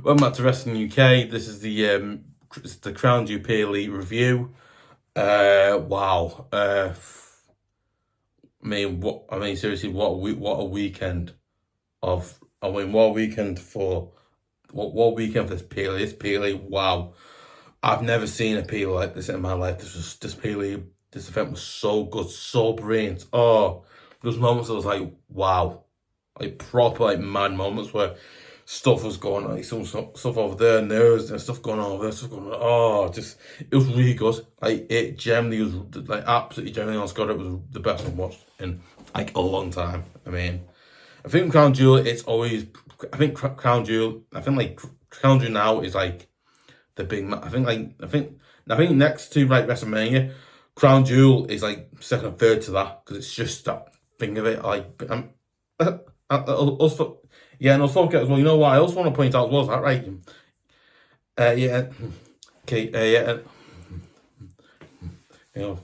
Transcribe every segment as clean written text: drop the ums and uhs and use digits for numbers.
Welcome back to Wrestling UK. This is the Crown Jewel Elite review. Wow. Seriously, what a weekend of. What a weekend for what weekend for this PLE. This PLE, wow. I've never seen a PLE like this in my life. This PLE. This event was so good, so brilliant. Oh, those moments I was like, wow, like proper like mad moments where stuff was going on, like some stuff over there, and there was stuff going on over there, stuff going on. Oh, it was really good. Like it generally was like absolutely generally on Scott. It was the best I've watched in like a long time. I think Crown Jewel. It's always. I think Crown Jewel. I think like Crown Jewel now is like the big. I think next to like WrestleMania, Crown Jewel is like second or third to that because it's just that thing of it. Like also, yeah, and also forget as well. You know what? I also want to point out as well. Is that right? Yeah. Okay. Yeah. You know.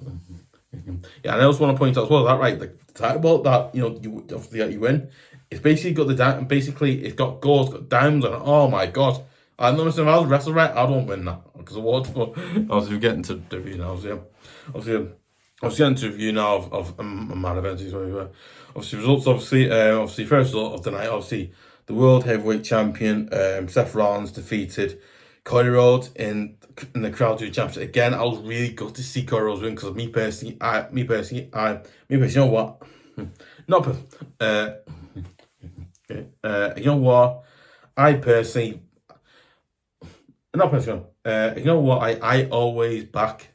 Yeah, and I also want to point out as well. Is that right? The title belt that you obviously that you win. It's basically got the basically it's got gold, it's got diamonds on it. Oh my god! I know if I was wrestle right, I don't win that because awards. But obviously, we're getting to the review now. So, obviously, getting to review now of a mad event. Obviously, results. Obviously, first result of the night. Obviously, the World Heavyweight Champion Seth Rollins defeated Cody Rhodes in the Crown Jewel Championship. Again, I was really good to see Cody Rhodes win because me personally, you know what? Not you know what? I personally, not personally. You know what? I always back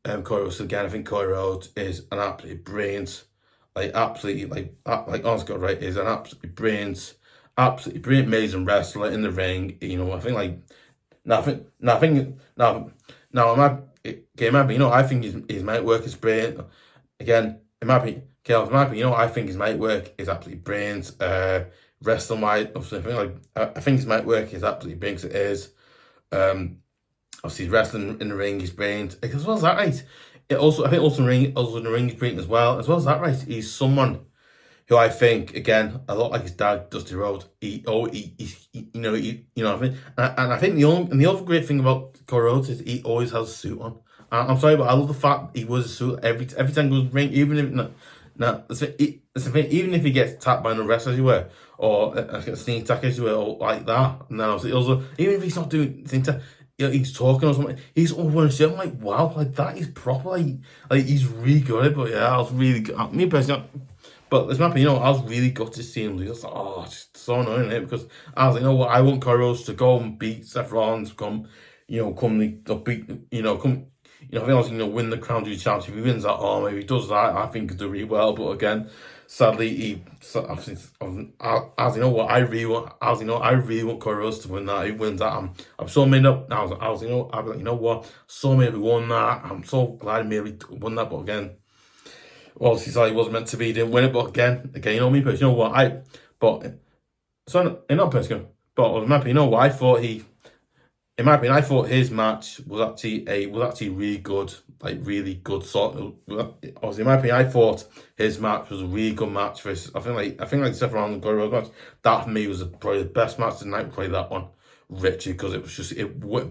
Cody Rhodes again. I think Cody Rhodes is an absolutely brilliant, honest God, right? Is an absolutely brilliant, amazing wrestler in the ring. You know, I think like. I think I think his mic work is brilliant. Again, in my opinion, I think his mic work is absolutely brilliant. Wrestling wise, I think his mic work is absolutely brilliant. It is. Obviously, wrestling in the ring is brilliant. As well as that, right? I think also in the ring is brilliant as well. As well as that, right? He's someone who I think, again, a lot like his dad, Dusty Rhodes, you know what I mean? And I think the other great thing about Cody Rhodes is he always has a suit on. I'm sorry, but I love the fact he wears a suit every time he goes to the ring, even if he gets tapped by another wrestler, as you were, or a sneak attack, as you were, or like that. And then obviously, also, even if he's not doing sneak attack, he's talking or something, he's all wearing a suit. I'm like, wow, like that is proper. Like he's really good at it. But yeah, I was really good. Me personally. But this mapping, I was really good to see him lose. I was like, oh, it's just so annoying, it because I was like, you know what, I want Cody Rhodes to go and beat Seth Rollins, come, I think I was, win the Crown Jewel Championship. If he wins that, or maybe he does that, I think he'll do really well. But again, sadly, I was, you know what, I really want Cody Rhodes to win that. He wins that, I'm so made up. I was, you know what, so maybe won that. I'm so glad he maybe won that. But again. Well, he said he wasn't meant to be, he didn't win it, but again, you know me, but you know what, not personally, but I was happy, you know what, I thought I thought his match was actually really good, like really good sort of, obviously, in my opinion, I thought his match was a really good match for I think like Seth Rollins and Cody Rhodes match, that for me was probably the best match of the night, probably that one, Richie, because it was just,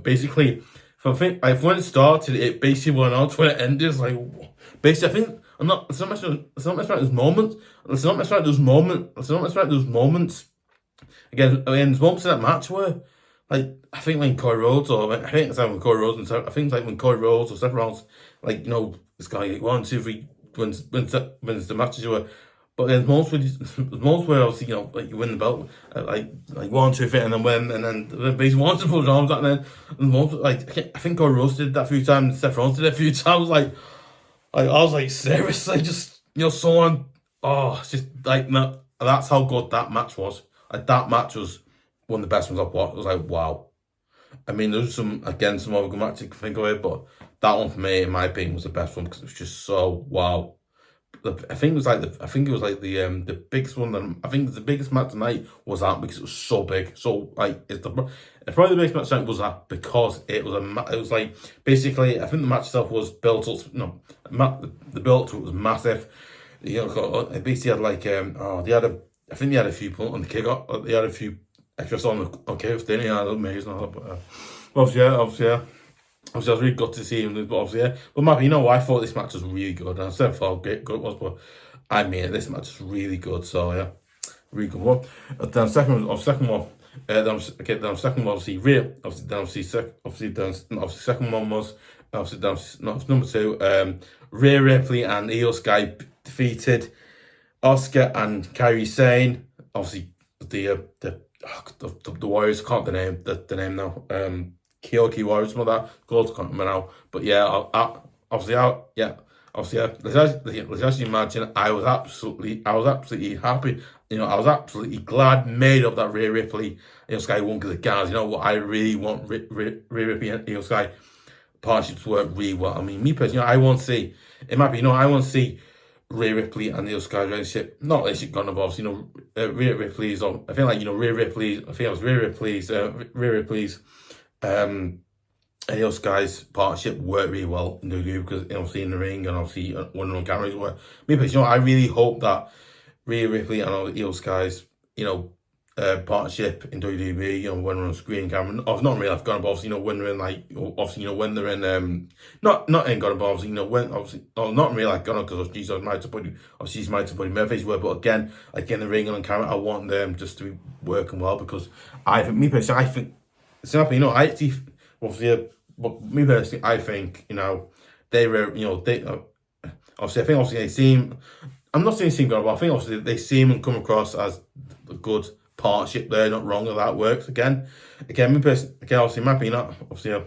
basically, when it started, it basically went on to when it ended, it's like, basically, I think, it's not messing around those moments. Again, there's moments in that match where, like, I think when Cody Rhodes, or I think it's like when Cody Rhodes, and I think it's like when Cody Rhodes or Seth Rollins, like, this guy, like, 1, 2, 3, wins the matches you were. But there's moments where obviously, like you win the belt, like 1, 2, 3, and then win, and then basically wants to put his arms out, and then moments, like, I think Cody Rhodes did that a few times, Seth Rollins did it a few times, I was like, seriously, just, someone, it's just like, no, that's how good that match was. Like, that match was one of the best ones I've watched. I was like, wow. I mean, there's some other good matches you can think of it, but that one for me, in my opinion, was the best one because it was just so wow. I think it was like the biggest one. I think the biggest match tonight was that because it was so big. So like, probably the biggest match tonight was that because it was like basically, I think the match itself was built up. The build to it was massive. It basically had like I think they had a few points on the kickoff. They had a few extra on Curtis, didn't he? That was amazing. But, obviously, I was really good to see him, but obviously, yeah. But maybe, I thought this match was really good. And I said how good it was, but I mean, this match was really good. So yeah, really good one. Then second one, then second one, obviously, Rhea. Obviously, second one was number 2. Rhea Ripley and Io Sky defeated Asuka and Kari Sane. Obviously, the Warriors. Can't the name now. Kyoki Warriors, some of that goals can't remember now. But yeah, obviously, as you imagine, I was absolutely happy. I was absolutely glad, made up that Rhea Ripley, Io Sky won, because guys, you know what, I really want Rhea Ripley and Io Sky partnerships work really well. I mean, me personally, I want to see, it might be, I want to see Rhea Ripley and Io Sky relationship, not relationship gone above. Rhea Ripley's on. I feel like Rhea Ripley's. I think it was Rhea Ripley's. And Io Sky's partnership worked really well in WWE, because obviously in the ring and obviously on cameras work. Me personally, I really hope that Rhea Ripley and Io Sky's partnership in WWE, when we're on screen camera, not in real life, gone, but obviously when they're in when they're in not in gone, but obviously when obviously not in real life, gone, because she's married to Buddy Murphy's work, but again like in the ring and on camera, I want them just to be working well, because I think it's not, I actually, obviously, but me personally, I think, they were, they, obviously, I think obviously they seem, I'm not saying they seem good, but I think obviously they seem and come across as a good partnership there, not wrong if that works. Again, me personally, obviously, might be not, obviously,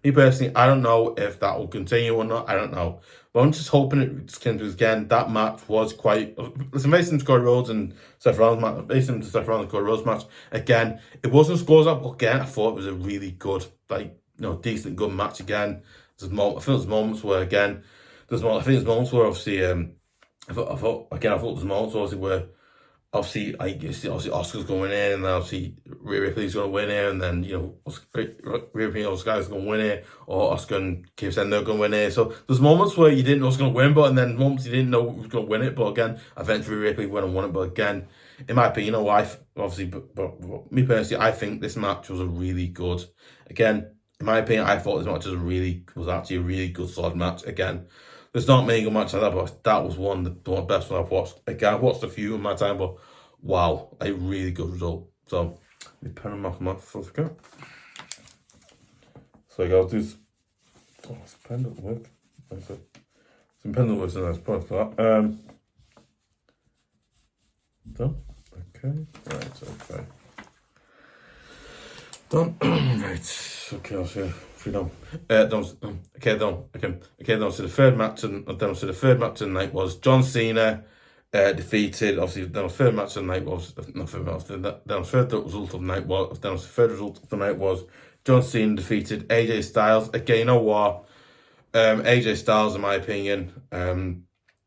me personally, I don't know if that will continue or not, I don't know. But I'm just hoping it continues. Again, that match was quite, listen, based on Cody Rhodes and Seth Rollins match, based on the Seth Rollins and Cody Rhodes match, again, it wasn't scores up, but again, I thought it was a really good, decent, good match again. I feel there's moments where, again, there's moments where, obviously, I thought there's moments, obviously, where, obviously Asuka's going in, and then obviously Rhea Ripley's going to win here, and then Rhea Ripley and Asuka's going to win here, or Asuka and KFC they're going to win here. So there's moments where you didn't know who's going to win, and then moments you didn't know who was going to win it. But again, eventually Rhea Ripley went and won it. But again, it might be, obviously, but me personally, I think this match was a really good. Again, in my opinion, I thought this match was actually a really good, solid match. Again, there's not many good matches like that, but that was one of the best ones I've watched. Again, I've watched a few in my time, but wow, a really good result. So, let me pen them off my certificate. So, I got this. Oh, it's pen doesn't work. Some pen that works in this part for that. Done. Okay. Right, okay. Done. Right. Okay, I'll see. Done. So the third match of the night was John Cena defeated. Obviously, the third match of the night was the third result of the night was John Cena defeated AJ Styles. Again, you know what? AJ Styles, in my opinion,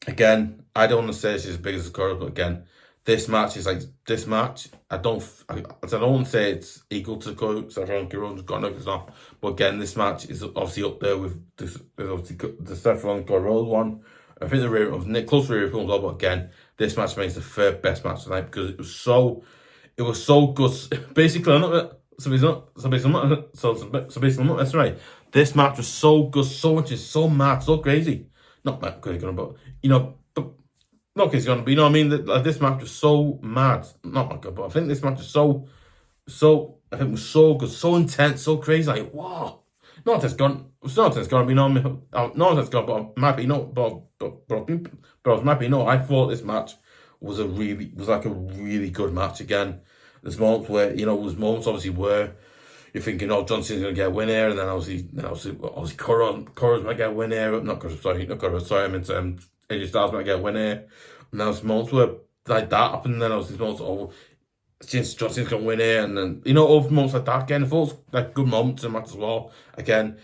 again, I don't want to say this is as big as the Cody, but again, this match is like this match. I don't want to say it's equal to Seth Rollins, God knows it's not. But again, this match is obviously up there with the Seth Rollins Cody Rhodes one. I think the rear of Nick close to the rear as well. But again, this match makes the third best match tonight, because it was so good. Basically, I'm not. So basically, I'm not. That's right. This match was so good, so much, so mad, so crazy. Not mad, crazy, but not because it's gonna be, I mean, this match was so mad. Not my god, but I think this match was so I think it was so good, so intense, so crazy. Like, wow. Not that's gone. It's not that's gonna be not that's gone, but maybe not. But maybe no. I thought this match was like a really good match. Again, there's moments where there's moments obviously where you're thinking, oh, John Cena's gonna get a win here, and then obviously Cora's might get a win here. Not Cora, sorry, I meant AJ Styles might get a win here. And there's moments where like that happened, and then obviously moments, oh, John Cena's gonna win here, and then over moments like that. Again, it feels like good moments in the match as well. Again,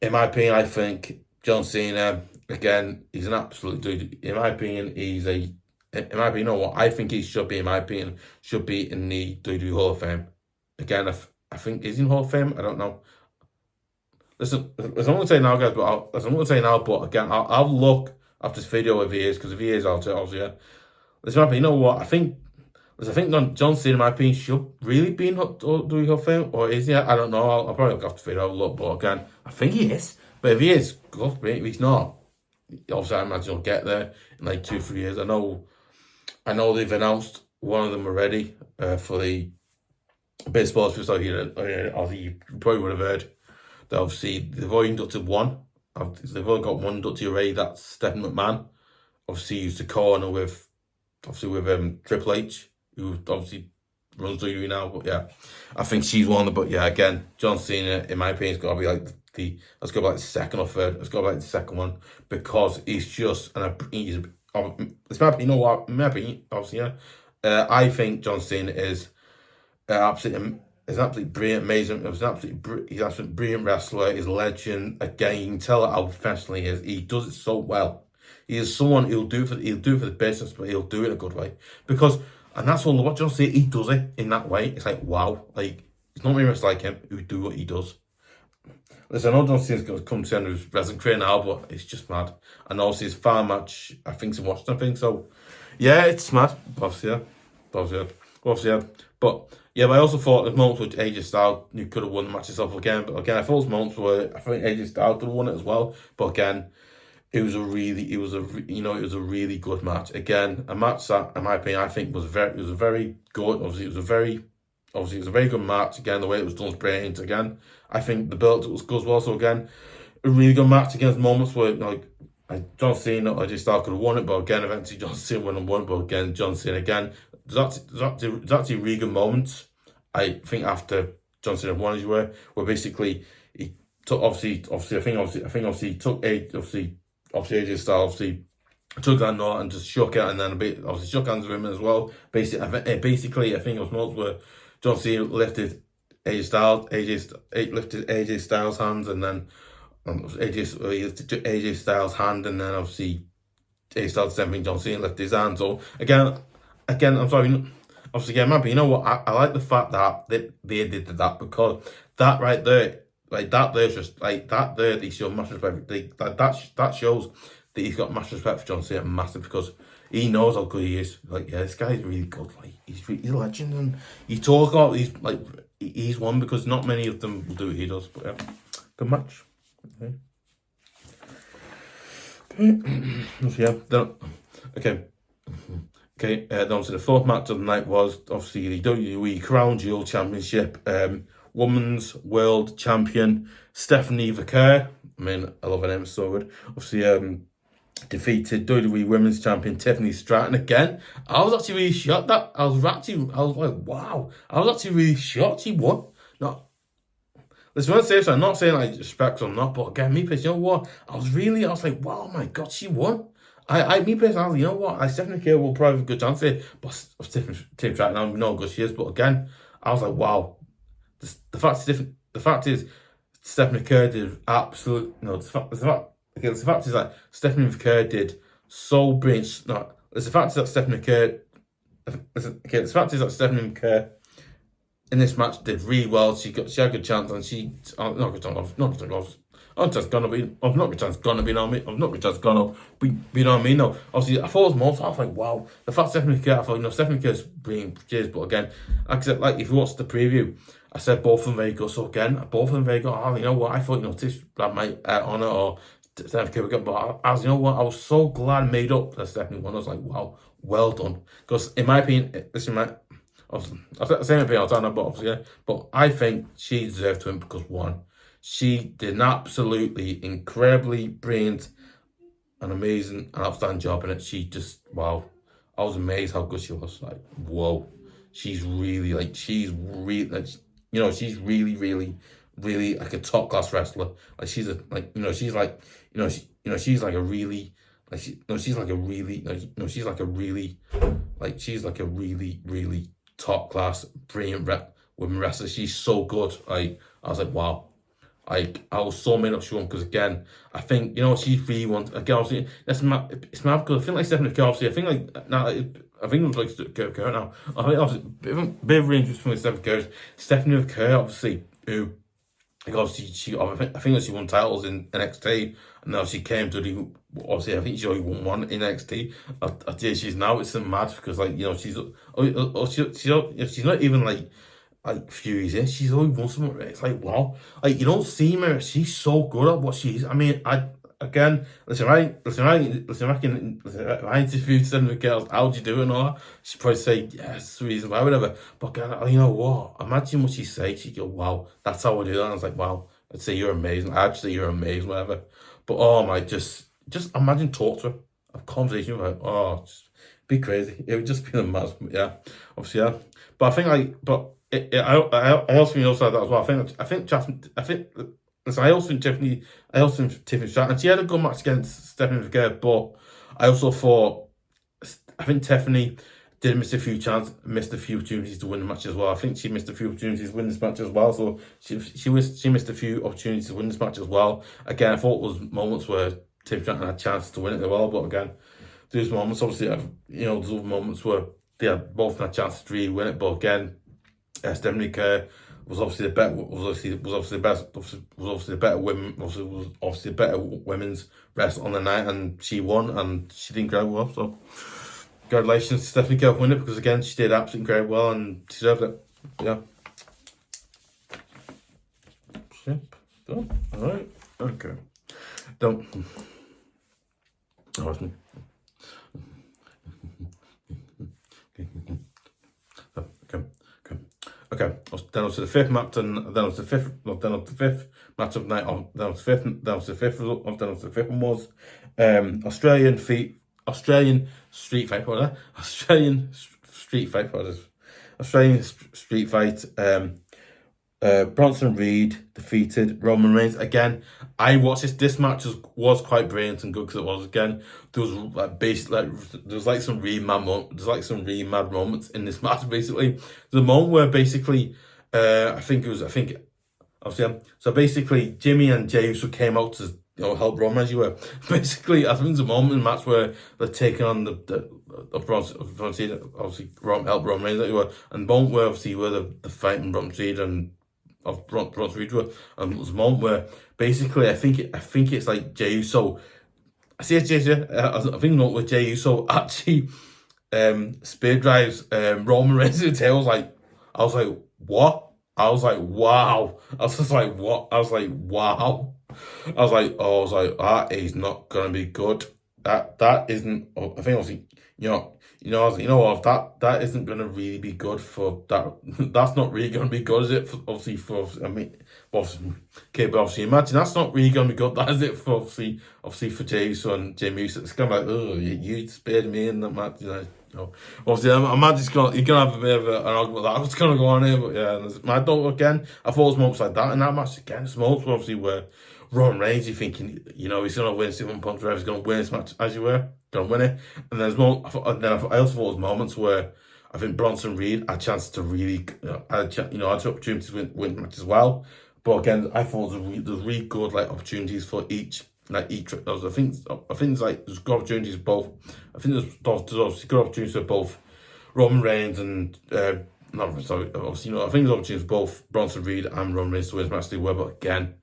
in my opinion, I think John Cena, again, he's an absolute dude. In my opinion, you know what? I think he should be, in my opinion, should be in the WWE Hall of Fame. Again, I think he's in Hall of Fame. I don't know. Listen, as I'm going to say now, guys, but again, I'll look after this video if he is, because if he is, I'll tell you. Listen, you know what? I think I think John Cena, in my opinion, should really be in WWE Hall of Fame, or is he? I don't know. I'll probably have to figure out a lot, but again, I think he is. But if he is, good. If he's not, obviously I imagine he'll get there in like 2-3 years. I know they've announced one of them already for the baseball. Just like you probably would have heard that obviously they've already inducted one. They've only got one inductee already. That's Stephanie McMahon. Obviously, used to corner with Triple H, who obviously runs WWE now. But yeah, I think she's one. But yeah, again, John Cena, in my opinion, has got to be like let's go like the second or third. Let's go like the second one because he's just it's my opinion. You know what? In my opinion, obviously, yeah. I think John Cena is absolutely. He's an absolutely brilliant, amazing. He's an absolutely brilliant wrestler. He's a legend. Again, you can tell how professional he is. He does it so well. He is someone who'll do it for the business, but he'll do it in a good way. And that's all what John Cena. He does it in that way. It's like wow, like it's not many wrestlers like him who do what he does. Listen, I know John Cena's going to come to the end of his wrestling career now, but it's just mad. And obviously his final match, I think, in Washington. I think so. Yeah, it's mad. Obviously, yeah. But yeah, but I also thought there's moments with AJ Styles you could have won the match yourself again. But again, I thought there's moments where I think AJ Styles could have won it as well. But again, it was a really good match. Again, a match that, in my opinion, I think was very good. Obviously, it was a very good match. Again, the way it was done was brilliant. Again, I think the build was good as well. So again, a really good match against moments where John Cena or AJ Styles could have won it, but again, eventually John Cena won and won. But again, John Cena again. There's actually really good moments. I think after John Cena won, as you were, where basically he took obviously he took AJ Styles took that knot and just shook it, and then a bit obviously shook hands with him as well. Basically, I think it was moments where John Cena lifted AJ Styles' hands, and then AJ Styles' hand, and then obviously AJ Styles then John Cena lifted his hand. So again, I'm sorry. Obviously, yeah, man, but you know what? I like the fact that they did that, because that right there, just that there, they show massive respect. That shows that he's got massive respect for John Cena, massive, because he knows how good he is. Like, yeah, this guy's really good. Like, he's a legend, and you talk about he's one, because not many of them will do what he does. But yeah, good match. Okay. Okay, then obviously the fourth match of the night was obviously the WWE Crown Jewel Championship. Women's World Champion Stephanie Vaquer. I mean, I love her name, it's so good. Obviously, defeated WWE Women's Champion Tiffany Stratton again. I was actually really shocked that I was like, wow. I was actually really shocked she won. No, listen, when I say this, I'm not saying like respect or not, but again, me personally, you know what? I was like, wow, my God, she won. Me personally, you know what? I Stephanie Vaquer will probably have a good chance here, but Tiffany Stratton, I know how good she is. But again, I was like, wow. The fact is, Stephanie Vaquer did absolute. No, the fact is that Stephanie Vaquer did so brilliant. No, the fact is that Stephanie Vaquer. The fact is that Stephanie Vaquer in this match did really well. She had a good chance, and she not good chance. I'm not just gonna be on me. I'm not just gonna be on me. No, obviously I thought it was more. So I was like, wow. The fact Stephanie Vaquer, I thought, Stephanie Vaquer's brilliant. Cheers, but again, like I said, like if you watch the preview, I said both of them very good. So again, both of them very good. Oh, you know what? I thought Tish that might honour or Stephanie Vaquer good, but I was, you know what? I was so glad I made up that Stephanie won. I was like, wow, well done. Because in my opinion, I've said the same opinion all the time, but obviously, yeah. But I think she deserved to win because one, she did an absolutely incredibly brilliant and amazing and outstanding job in it. She just, wow. I was amazed how good she was. Like, whoa. She's really like really like a top class wrestler. Like she's a she's like a really top class brilliant women wrestler. She's so good. I was like, wow. Like, I was so made up she won, because again, I think, she's really won. Again, obviously, it's mad because I think like Stephanie Vaquer, obviously, I think like, now, I think it was like Vaquer now. I think obviously, bit of range from Stephanie Vaquer. Stephanie Vaquer, obviously, who like obviously I think she won titles in NXT, and now she came to the, obviously I think she only won one in NXT. I tell you, she's now, it's mad because like, you know, she's not even like few years in, she's always won something. It's like, wow, like you don't see her, she's so good at what she is. I mean, again, I interviewed some of the girls, how'd you do and all that? She'd probably say, yes, the reason why, whatever. But again, you know what? Imagine what she say. She'd go, wow, that's how I do that. And I was like, wow, I'd say you're amazing. I'd say you're amazing, whatever. But oh my, just imagine talk to her, a conversation with her. Oh, just be crazy. It would just be the mad. Yeah, obviously, yeah. But I think I also think also that as well. I think. Listen, I also think Tiffany Stratton, she had a good match against Stephanie Vaquer, but I also thought, I think Tiffany did miss a few opportunities to win the match as well. I think she missed a few opportunities to win this match as well. So she missed a few opportunities to win this match as well. Again, I thought it was moments where Tiffany Stratton had a chance to win it as well, but again, there's moments, obviously, you know, there's other moments where they had both had a chance to really win it, but again, Stephanie Vaquer was obviously the better women's wrestler on the night, and she won, and she did incredibly well. So congratulations to Stephanie Vaquer for winning, because again, she did absolutely incredibly well and she deserved it. Yeah. Yep. Done. All right. Okay. Done. Oh, okay, then on to the fifth match, and then on to the fifth, then on to the fifth match of the night. Then on to the fifth, then on to the fifth result. Then on to the fifth one was Australian street fight. Australian street fight. Bronson Reed defeated Roman Reigns. Again, I watched this. This match was quite brilliant and good, because it was, again, there was some really mad moments in this match. Basically, the moment where basically, so basically Jimmy and Jey Uso came out to, you know, help Roman, as you were. Basically, I think there's a moment in the match where they're taking on the Bronson, obviously help Roman Reigns, as you were, and the moment where obviously where the fighting Bronson Reed and of Bronson Reed were, and there's a moment where basically I think it's like Jey Uso. I think the moment where Jey Uso actually spear drives Roman Reigns to the tail. I was like, what? I was like, wow. I was just like, what? I was like, wow. I was like, that is not gonna be good. That isn't. I think obviously, that isn't gonna really be good for that. That's not really gonna be good, is it? But obviously, imagine that's not really gonna be good. That is it for obviously for Jey Uso and Jimmy Uso. It's kind of like, oh, you spared me in that match, Obviously, I'm just gonna, you're gonna have a bit of an argument that I was gonna go on here, but yeah, I thought it was moments like that in that match. Again, it's moments obviously where Roman Reigns, you're thinking, he's gonna win 7 points, he's gonna win this match, as you were, gonna win it. And there's I also thought there was moments where I think Bronson Reed had a chance to really, had opportunities to win the match as well. But again, I thought there's really good opportunities for each. I think there's good opportunities for both. I think there's obviously good opportunities for both Roman Reigns and I think there's opportunities for both Bronson Reed and Roman Reigns to win this match. They were, but again,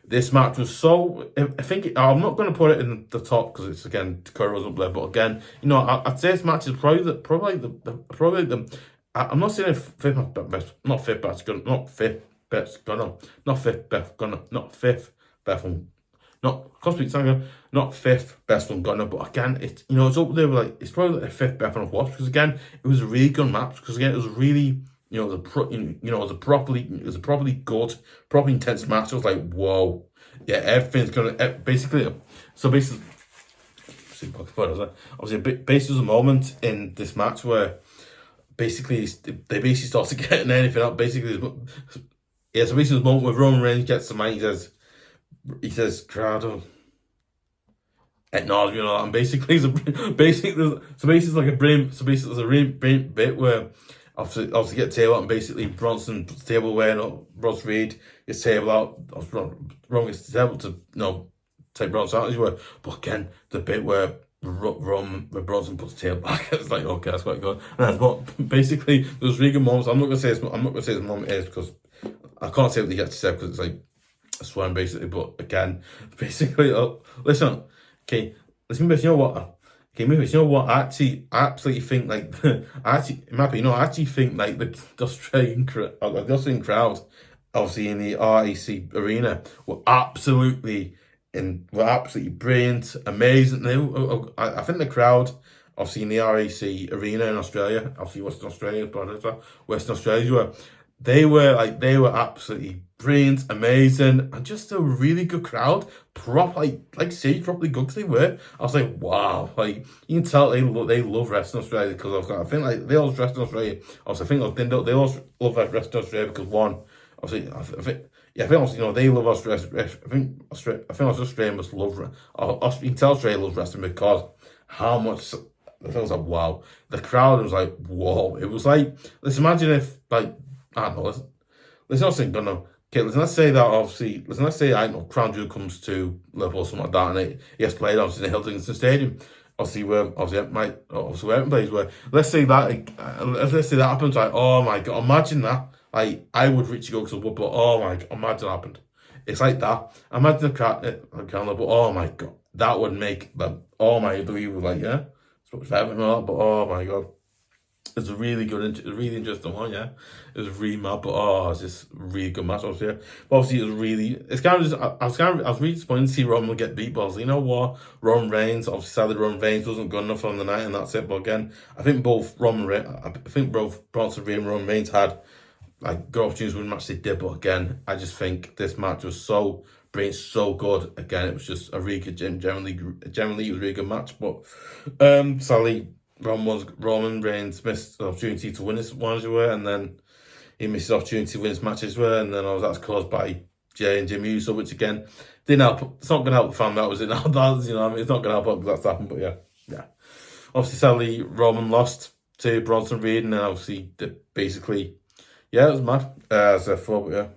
this match was so. I'm not going to put it in the top because it's, again, Cody Rhodes up there. But again, I'd say this match is probably the. I'm not saying fifth best, not fifth best, not fifth best, not fifth best, not fifth best one. Not fifth best one gonna, but again, it's up there with it's probably the fifth best one I've watched, because again, it was a really good match, because again, it was really, it was a properly good, properly intense match. I was like, whoa, yeah, everything's gonna basically, obviously, there's a moment in this match where basically they started getting anything up. Basically, so basically, there's a moment where Roman Reigns gets the mic, he says, Crowder, acknowledge me and all that, and basically there's like a really brilliant bit where obviously get the table out, and basically Bronson puts the table away, and Bronson Reed gets the table out, Ron gets the table to take Bronson out, as you were. But again, the bit where Bronson puts the table back, it's like, okay, that's quite good. And that's what basically there's really good moments. I'm not gonna say this moment is, because I can't say what he gets to say, because it's like, swearing basically, but again, basically, listen, okay, listen, you know what? Okay, maybe you know what? I absolutely think like I actually think like the Australian crowd, obviously in the RAC arena, were absolutely brilliant, amazing. I think the crowd, obviously in the RAC arena in Australia, obviously Western Australia they were absolutely brilliant, amazing, and just a really good crowd. Properly good 'cause they were. I was like, wow, like you can tell they love wrestling Australia because I think like they all wrestling Australia. Also, I think they all love wrestling Australia because one, obviously, I think. Yeah, I think obviously, they love Australia. I think Australia must love. You can tell Australia loves wrestling because how much. I was like, wow. The crowd was like, whoa. It was like, let's imagine if like I don't know. Let's not say no. Okay, let's say that obviously. Let's say I don't know Crown Jewel comes to Liverpool or something like that, and he has played obviously in the Hilton Stadium. Obviously, where Everton plays. Where let's say that happens. Like, oh my god, imagine that. Like, I would reach go to would, but oh my god, imagine that happened. It's like that. Imagine the crowd, but oh my god, that would make we were like, yeah, it's much better than that, but oh my god. It's a really good, really interesting one, yeah. It was really mad, but it's just a really good match, obviously. Yeah. But obviously, it was really, it's kind of just, I was really disappointed to see Roman get beat, but you know what? Roman Reigns, obviously, sadly, Roman Reigns wasn't good enough on the night, and that's it. But again, I think both Bronson Reed and Roman Reigns had like good opportunities to win the match they did, but again, I just think this match was so brilliant, so good. Again, it was just a really good, generally it was a really good match, but sadly, Roman Reigns missed the opportunity to win this one as well, and then he missed the opportunity to win this match as well, and then that's caused by Jay and Jimmy Uso, which again didn't help. It's not going to help the fan that was in that. It's not going to help because that's happened. But yeah. Obviously, sadly, Roman lost to Bronson Reed, and then obviously basically, yeah, it was mad. As I thought, yeah.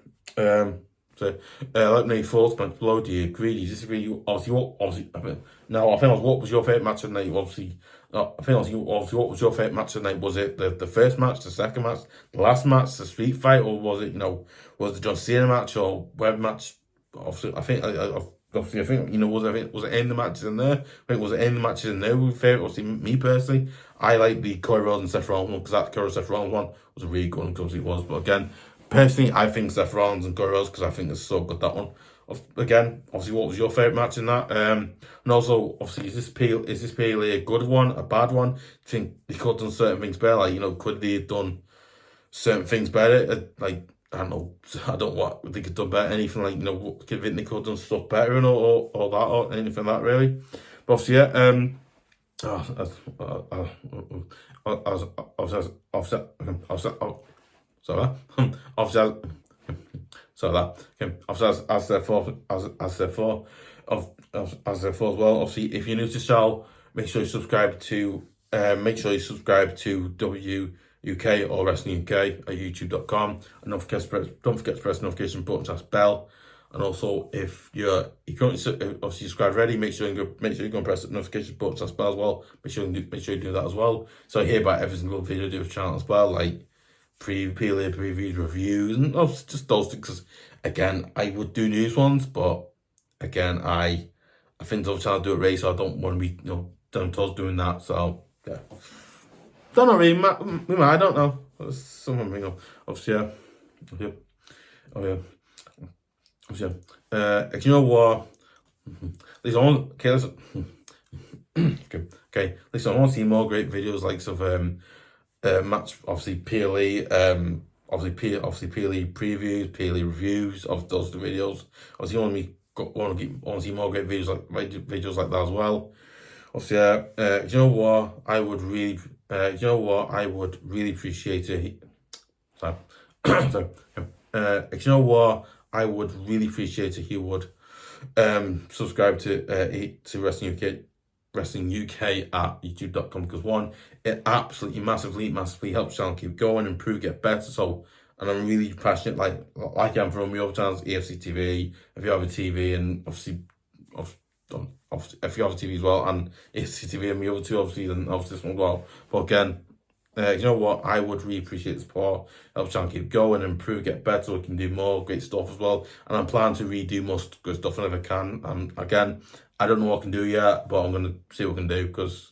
Let me thoughts, man. Below, do you agree? Do you disagree? Obviously, what was your favourite match of the night? Obviously, what was your favourite match of the night? Was it the first match, the second match, the last match, the street fight, or was it was it the John Cena match or web match? Obviously, I think was it any of the matches in there? I think was it any of the matches in there? Favourite? Obviously, me personally, I like the Cody Rhodes and Seth Rollins one because that Cody Seth Rollins one was a really good one because it was. But again, personally, I think Seth Rollins and Cody Rhodes because I think it's so good that one. Again, obviously, what was your favourite match in that? And also, obviously, is this purely a good one, a bad one? Do you think they could have done certain things better? Like, could they have done certain things better? Like, I don't know. I don't know what they could have done better. Anything like, do you think they could have done stuff better and all that or anything like that really? But obviously, yeah. As well. Obviously, if you're new to the channel, make sure you subscribe to WUK or Wrestling UK at YouTube.com, and don't forget to press the notification button, press bell. And also, if you're currently obviously subscribed already, make sure you go and press the notification button, press bell as well. Make sure you do that as well. So I hear about every single video I do with the channel as well, like previews, reviews, and just those things. Because again, I would do news ones, but again, I think the other channel do it right, so I don't want to be doing that. So yeah, don't know really. I don't know. Something obviously, yeah. Obviously, you know what? Listen, okay. Listen, I want to see more great videos like match, obviously PLE, obviously PLE previews, PLE reviews of those videos. Obviously, want to see more great videos like that as well. Obviously, you know what? I would really appreciate it. Sorry. You know what? I would really appreciate if you would subscribe to Wrestling UK at YouTube.com, because one, it absolutely massively helps the channel keep going, improve, get better. So, and I'm really passionate, like I am from my other channels, EFC TV, if you have a TV, and obviously if you have a TV as well, and EFC TV and my other two, obviously, then obviously this one as well. But again, You know what? I would really appreciate the support. Help try and keep going, improve, get better, so we can do more great stuff as well. And I'm planning to redo most good stuff whenever I can. Again, I don't know what I can do yet, but I'm gonna see what I can do because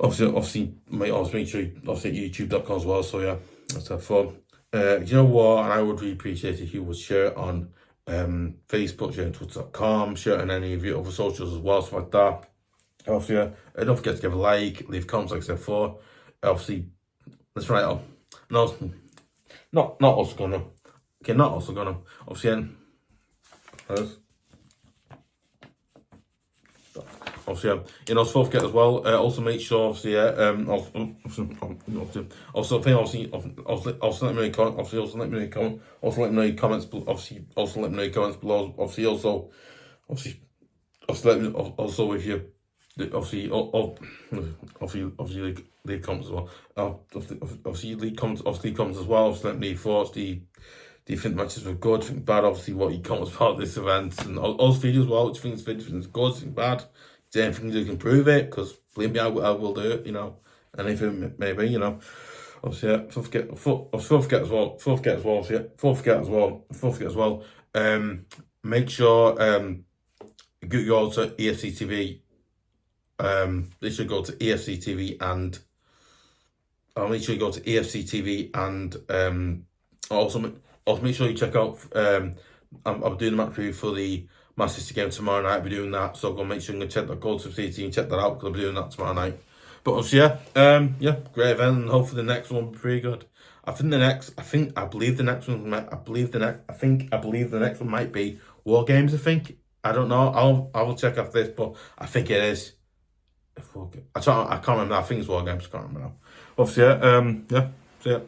obviously, might also make sure obviously YouTube.com as well. So yeah, let's have fun. You know what? And I would really appreciate it if you would share it on Facebook, share it on Twitter.com, share it on any of your other socials as well, stuff like that. Obviously, don't forget to give a like, leave comments like I said before. Obviously, let's write up. No, not also gonna. Okay, not also gonna. Obviously, you know, so forget as well. Also make sure, obviously, also let me know comment. Obviously, also let me know comment. Also let me know your comments. Obviously, also let me know your comments below. Obviously, let me also if you. Obviously, leave comments as well. Obviously, leave comments as well. Obviously, let me know your thoughts. Do you think the matches were good? Think bad? Obviously, what you comments about this event and all the videos as well. Do you think this video is good? Think bad? Is there anything you can improve it? Because believe me, I will do it. You know, anything maybe. You know, obviously, yeah. Forget as well. Make sure you go to EFC TV. They should go to EFC TV and I'll make sure you go to EFC TV and also make sure you check out. I'm doing the match review for the Manchester game tomorrow night. I'll be doing that, so go make sure you check that. Go to CT and check that out because I'll be doing that tomorrow night. But obviously, yeah, great event, and hopefully the next one will be pretty good. I believe the next one might be War Games. I don't know. I will check after this, but I think it is. I can't remember. I think it's War Games. I can't remember now. Obviously, yeah. So yeah.